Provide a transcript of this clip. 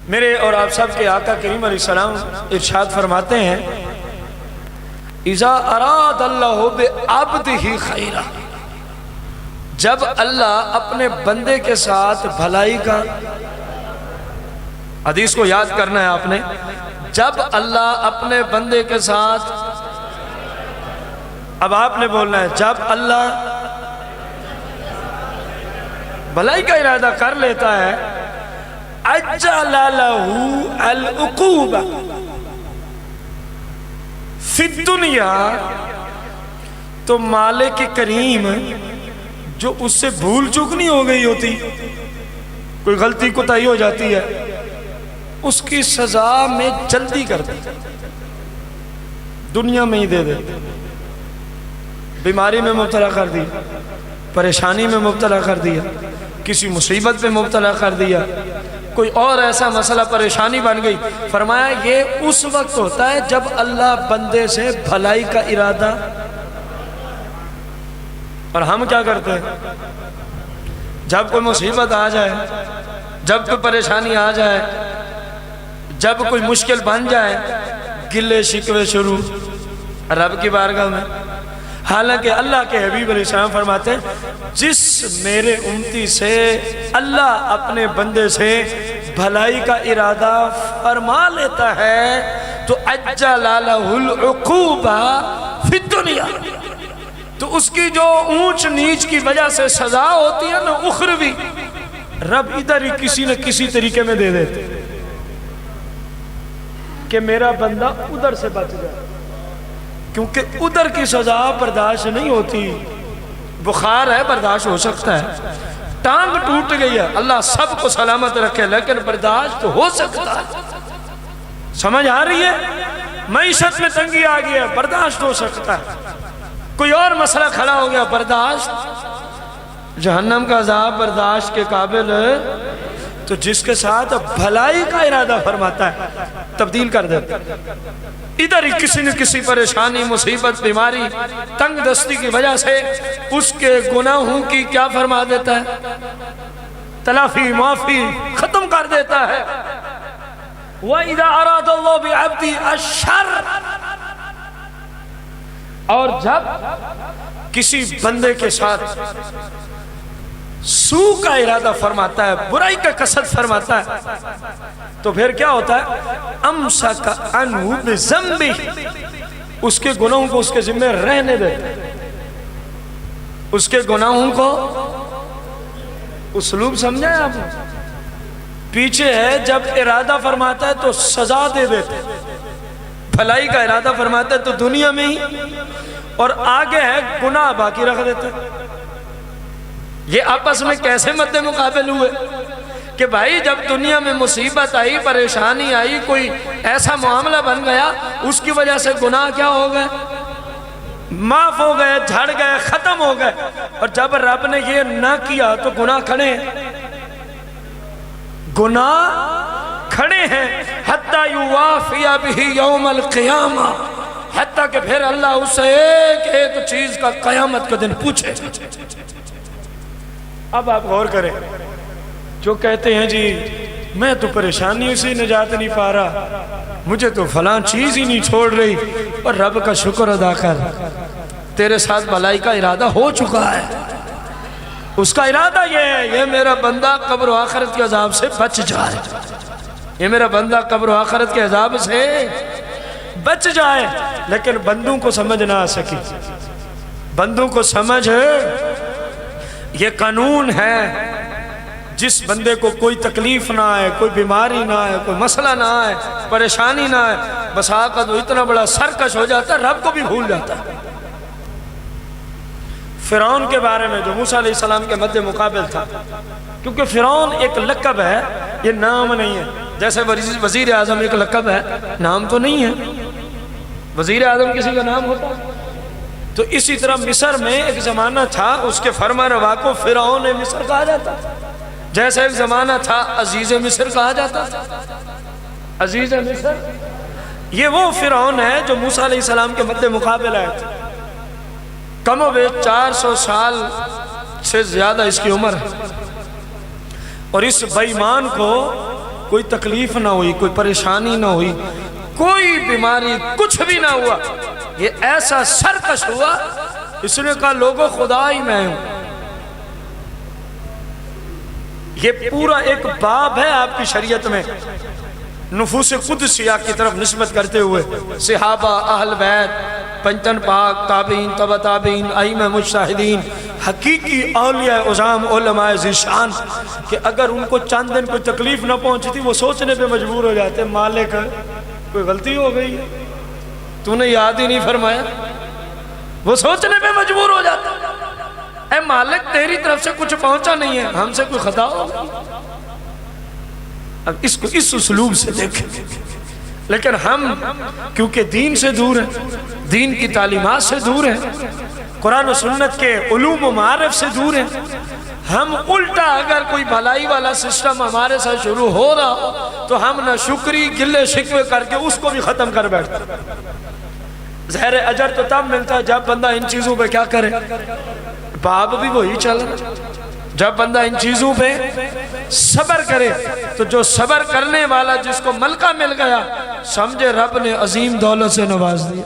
मेरे और आप सब के आका करीम अलैहिस्सलाम इरशाद फरमाते हैं, इज़ा अरादल्लाहु बिअब्दिही खैरा, जब अल्लाह अपने बंदे के साथ भलाई का, हदीस को याद करना है आपने, जब अल्लाह अपने बंदे के साथ, अब आपने बोलना है, जब अल्लाह भलाई का इरादा कर लेता है, अज्जल लहू अल उक़ूबा फिद दुनिया, तो मालिक करीम जो उससे भूल चूक नहीं हो गई होती, कोई गलती कोताही हो जाती है, उसकी सजा में जल्दी कर दे, दुनिया में ही दे दे। बीमारी में मुब्तला कर दिया, परेशानी में मुब्तला कर दिया, किसी मुसीबत में मुब्तला कर दिया, कोई और ऐसा मसला परेशानी बन गई, फरमाया ये उस वक्त होता है जब अल्लाह बंदे से भलाई का इरादा। और हम क्या करते हैं, जब कोई मुसीबत आ जाए, जब कोई परेशानी आ जाए, जब कोई मुश्किल बन जाए, गिले शिकवे शुरू रब की बारगाह में। हालांकि अल्लाह के हबीब अलैहिस्सलाम फरमाते हैं, जिस मेरे उम्मती से अल्लाह अपने बंदे से भलाई का इरादा फरमा लेता है, तो अज्जल लहुल उक़ूबा फिद दुनिया, तो उसकी जो ऊंच नीच की वजह से सजा होती है ना उखरवी, रब इधर ही किसी न किसी तरीके में दे देते कि मेरा बंदा उधर से बच जाए, क्योंकि उधर की सजा बर्दाश्त नहीं होती। बुखार है बर्दाश्त हो सकता है, टांग टूट गई है, अल्लाह सबको सलामत रखे, लेकिन बर्दाश्त तो हो सकता है। समझ आ रही है? मईशत में तंगी आ गई है, बर्दाश्त हो सकता है। कोई और मसला खड़ा हो गया, बर्दाश्त। जहन्नम का अज़ाब बर्दाश्त के काबिल है, तो जिसके साथ भलाई का इरादा फरमाता है तब्दील कर देता है। इधर ही किसी न किसी परेशानी, मुसीबत, बीमारी, तंग दस्ती की वजह से उसके गुनाहों की क्या फरमा देता है, तलाफी माफी खत्म कर देता है। वइज़ा अरादल्लाहु बिअब्दी अश्शर, और जब किसी बंदे के साथ सू का इरादा फरमाता है, बुराई का कसद फरमाता है, तो फिर क्या होता है, अमसक अन्हु बिज़म्बि, उसके गुनाहों को उसके जिम्मे रहने देता है। उसके गुनाहों को, उस्लूब समझे आप? पीछे है जब इरादा फरमाता है तो सजा दे देते, भलाई का इरादा फरमाता है तो दुनिया में ही, और आगे है गुनाह बाकी रख देते। ये आपस में कैसे मद्दे मुकाबिल हुए कि भाई जब दुनिया में मुसीबत आई, परेशानी आई, कोई ऐसा मामला बन गया, उसकी वजह से गुनाह क्या हो गए, माफ हो गए, झड़ गए, खत्म हो गए। और जब रब ने ये ना किया तो गुनाह खड़े हैं, गुनाह खड़े हैं। हत्ता युवाफिया बिही यौमल क़ियामा, हत्ता कि फिर अल्लाह उससे एक एक चीज का कयामत के दिन पूछे। अब आप गौर करें, जो कहते हैं जी मैं तो परेशानियों से निजात नहीं पा रहा, मुझे तो फलां चीज ही नहीं छोड़ रही, और रब का शुक्र अदा कर, तेरे साथ भलाई का इरादा हो चुका है। उसका इरादा ये है, ये मेरा बंदा कब्र व आखिरत के अजाब से बच जाए, ये मेरा बंदा कब्र व आखिरत के अजाब से बच जाए। लेकिन बंदों को समझ ना आ सकी, बंदों को समझ ये कानून है, जिस बंदे को कोई तकलीफ ना आए, कोई बीमारी ना आए, कोई मसला ना आए, परेशानी ना आए, बस आका तो इतना बड़ा सरकश हो जाता है, रब को भी भूल जाता है। फिरौन के बारे में जो मूसा अलैहिस्सलाम के मद्दे मुकाबिल था, क्योंकि फिरौन एक लक़ब है, ये नाम नहीं है। जैसे वजीर आजम एक लक़ब है, नाम तो नहीं है। वजीर आजम किसी का नाम होता है? तो इसी तरह मिस्र में एक जमाना था, उसके फरमारवा को फिरौन मिस्र कहा जाता, जैसे एक जमाना था अजीज मिस्र कहा जाता था। अजीज मिस्र ये वो फिरौन है जो मूसा अलैहिस्सलाम के मद्दे मुकाबिल आए थे। कमोबेश 400 साल से ज्यादा इसकी उम्र है, और इस बेईमान को कोई तकलीफ ना हुई, कोई परेशानी ना हुई, कोई बीमारी कुछ भी ना हुआ। ये ऐसा सरकश हुआ, इसने कहा लोगों खुदा ही मैं हूं। ये पूरा एक बाब है आपकी शरीयत में नुफूस कुदसिया की तरफ निस्बत करते हुए सहाबा, अहल बैत, पंचन पाक, ताबीन, तबा ताबीन, आइम्मा मुज्तहिदीन, हकीकी औलिया उज़ाम, उलमाए ज़ीशान कि अगर उनको चंद दिन कोई तकलीफ न पहुंचती वो सोचने पे मजबूर हो जाते, मालिक कोई गलती हो गई है, तूने याद ही नहीं फरमाया। वो सोचने पे मजबूर हो जाता, ऐ मालिक तेरी तरफ से कुछ पहुंचा नहीं है, हमसे कोई खता हो गई। अब इसको इस उसलूब से देखें। लेकिन हम क्योंकि दीन से दूर हैं, दीन की तालीमात से दूर हैं, कुरान और सुन्नत के उलूम व मारिफ से दूर हैं, हम उल्टा अगर कोई भलाई वाला सिस्टम हमारे साथ शुरू हो रहा हो तो हम ना शुक्री गिले शिकवे करके उसको भी खत्म कर बैठते। ज़हर अजर तो तब मिलता है जब बंदा इन चीजों पे क्या करे, बाब भी वही चल रहा। जब बंदा इन चीजों पे सबर करे तो जो सबर करने वाला जिसको मलका मिल गया समझे रब ने अजीम दौलत से नवाज दिया।